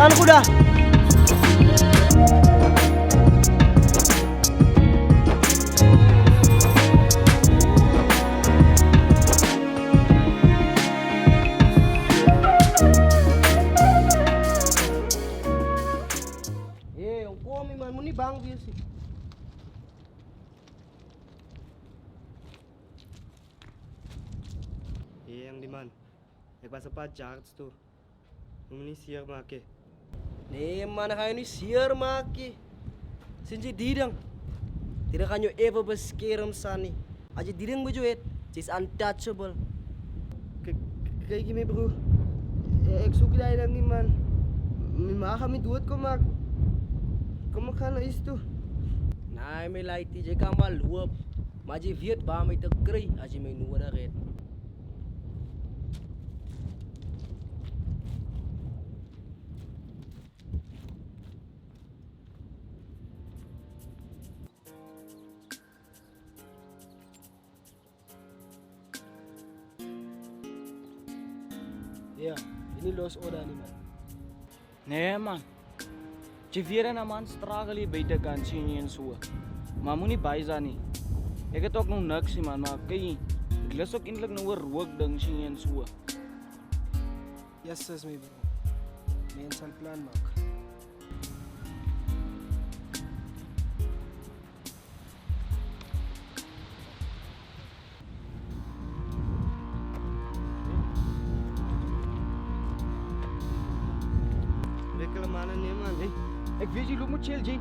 Saan kuda? Ang kumi man mo ni bang dia sih. Yang di man. Ik was een paar jarts toe. Moet me niet zeer maken. Nee man, dan ga je niet zeer maken. Sinds je dirang. Tidak kan je even beschermen sani. Als je dirang moet je het, het is untouchable. Kijk je mee bro. Ik zoek die dan niet man. Mijn ma gaat me dood komen. Kom maar gaan naar iets toe. Nee, mijn lijkt je kan maar lopen. Maar je weet waar mij te krijgen als je mij nodig hebt. Ja, ini los order nih man. Nee man. Je vier naman struggle hier buitekant sien jy en so. Maar moenie bysa nie. Ek het ook nog niks nie man, maar kyk. Ek lus ook eintlik nou oor rook ding sien jy en so. Yes, sis my bro. Mens sal plan maak. Lekker mannen nee man. Hey, ek weet jy loop moet chill G.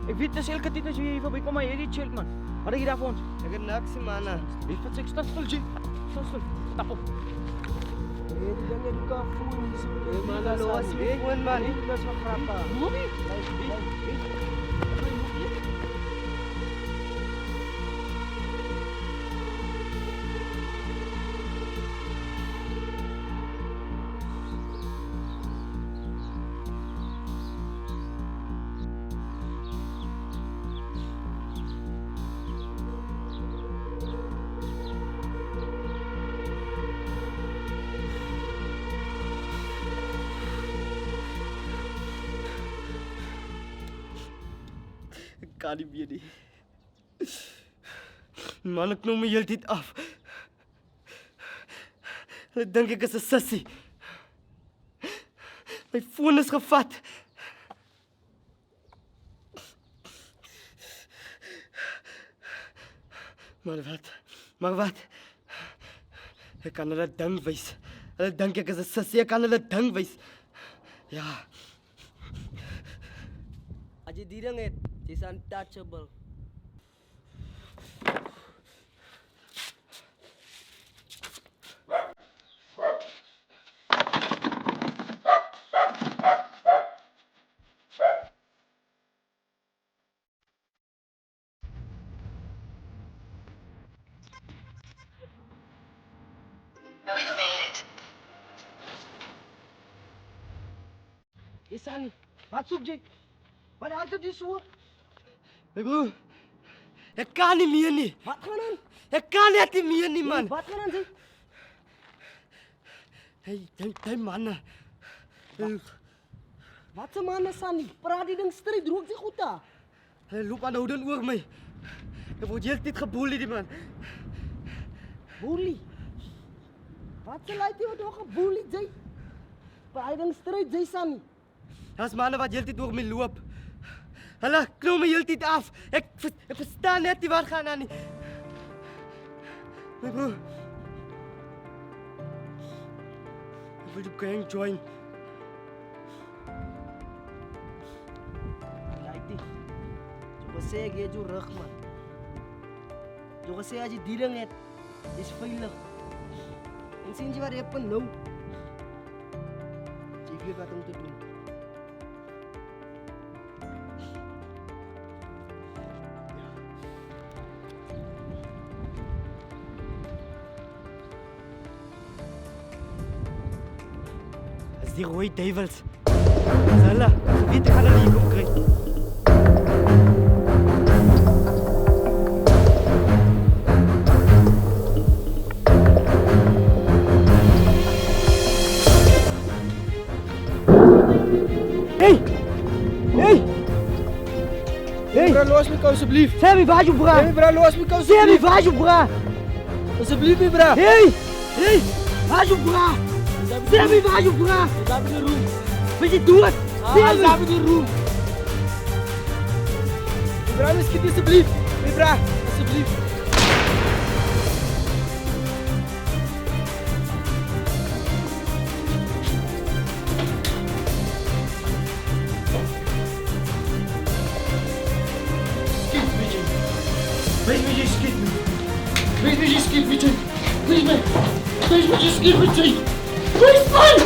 Ek weet dis elke tyd as jy hier verbykom maar jy chill man. Wat het jy daar vir ons? Ik heb niks mannen. Wie wat ek staan stil G. Staan stil. Stap op. Eh, die ding het ka phone dis. Hey man, los je gewoon man. Dis wat grappa. Movie. Ik kan niet meer. Man, ik noem me heel dit af. Dan denk ik is een sissie. Mijn phone is gevat. Maar wat? Ik kan hulle ding wys. Hulle dink ek is 'n sissie, ek kan hulle ding wys. Ja. Als je dirang het, het is untouchable. We've made it. Isani, wat zoek je? Wat haalt je zo? Mijn broer, ik kan niet meer niet. Wat gaan dan? Ik kan net niet meer niet man. Wat gaan dan zeg? Hey mannen. Wat se man is Sani? Praat die ding stryd, rook zich goed daar. Hij loopt aan houden oor mij. Ik word heel dit geboelie die man. Bully. Wat se laat jy wat nog gebully jy? Praat die ding stryd, jy Sani. Dat is mannen wat heel dit door mij loop. Hulle knol me heel dit af. Ik verstaan net niet wat gaan aan nie. Mijn broer. Ik wil de gang join. Laiti. Jo sê ek jy jou rug man. Jo sê as jy die ding het, is veilig. En sien jy wat happen nou? Jy weet wat om te doen. Dat is die rode duivels. Hulle, weet ek hulle nie kom kry. Hey! Hey! Hey! Bra, los me alsjeblieft. Zeg me baju, bra! Hey, bra, los me Zeg me alsjeblieft. baju, bra! Alsjeblieft, me, bra. Hey! Hey! Baju, bra! Zeg me baju, bra! Sabi de room. Wat je doet? Zeg me! Sabi de room. Me, bra, me schiet alsjeblieft. Me, bra, alsjeblieft. Wees me, je schiet me! Wees me, je schiet me! Wees me! Wees me, je schiet me! Wees me!